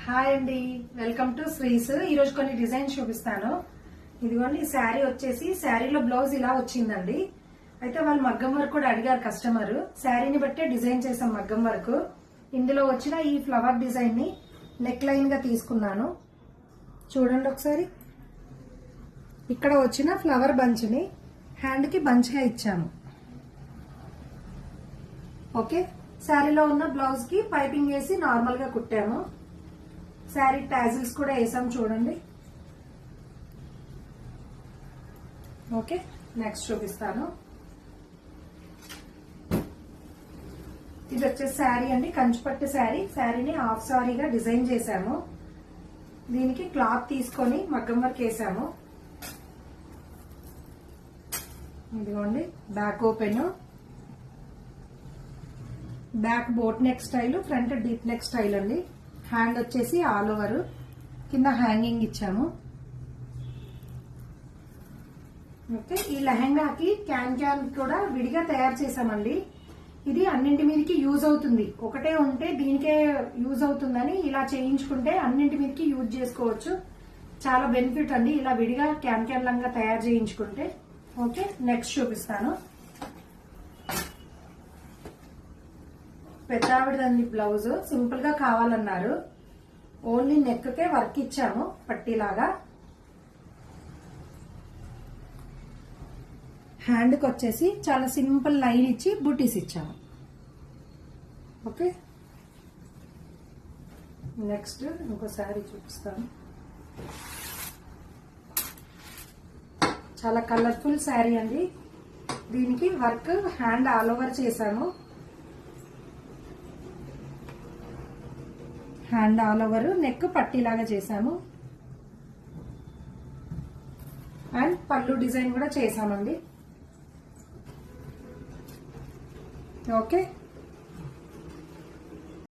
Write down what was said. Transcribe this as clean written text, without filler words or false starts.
Hi అండి, welcome to శ్రీస్. ఈ రోజు కొన్ని డిజైన్స్ చూపిస్తాను. ఇదిగోండి, శారీ వచ్చేసి శారీలో బ్లౌజ్ ఇలా వచ్చిందండి. అయితే వాళ్ళు మగ్గం వర్క్ కూడా అడిగారు కస్టమర్. శారీని బట్టే డిజైన్ చేసాం మగ్గం వర్క్. ఇందులో వచ్చిన ఈ ఫ్లవర్ డిజైన్ ని నెక్ లైన్ గా తీసుకున్నాను. చూడండి ఒకసారి. ఇక్కడ వచ్చిన ఫ్లవర్ బంచ్ ని హ్యాండ్ కి బంచ్ గా ఇచ్చాము. ఓకే, శారీలో ఉన్న బ్లౌజ్ కి పైపింగ్ వేసి నార్మల్ గా కుట్టాము. శారీ టాజిల్స్ కూడా వేసాం చూడండి. ఓకే, నెక్స్ట్ చూపిస్తాను. ఇది వచ్చేసి శారీ అండి, కంచిపట్టు శారీ. శారీని హాఫ్ సారీగా డిజైన్ చేశాము. దీనికి క్లాత్ తీసుకొని మగ్గం వర్క్ వేసాము. ఇదిగోండి, back open, back boat neck style, front deep neck style అండి. హ్యాండ్ వచ్చేసి ఆల్ ఓవర్, కింద హ్యాంగింగ్ ఇచ్చాము. ఓకే, ఈ లెహంగాకి క్యాన్ కూడా విడిగా తయారు చేసామండి. ఇది అన్నింటి మీదకి యూజ్ అవుతుంది. ఒకటే ఉంటే దీనికే యూజ్ అవుతుందని ఇలా చేయించుకుంటే అన్నింటి మీదకి యూజ్ చేసుకోవచ్చు. చాలా బెనిఫిట్ అండి ఇలా విడిగా క్యాన్ లంగా తయారు చేయించుకుంటే. ఓకే, నెక్స్ట్ చూపిస్తాను. పెద్ద ఆవిడదండి బ్లౌజ్, సింపుల్ గా కావాలన్నారు. ఓన్లీ నెక్ కే వర్క్ ఇచ్చాము పట్టీలాగా. హ్యాండ్ కి వచ్చేసి చాలా సింపుల్ లైన్ ఇచ్చి బూటీస్ ఇచ్చాము. ఓకే, నెక్స్ట్ ఇంకోసారి చూపిస్తాను. చాలా కలర్ఫుల్ శారీ అండి. దీనికి వర్క్ హ్యాండ్ ఆల్ ఓవర్ చేశాము. హ్యాండ్ ఆల్ ఓవర్, నెక్ పట్టీలాగా చేసాము. అండ్ పళ్ళు డిజైన్ కూడా చేసామండి. ఓకే.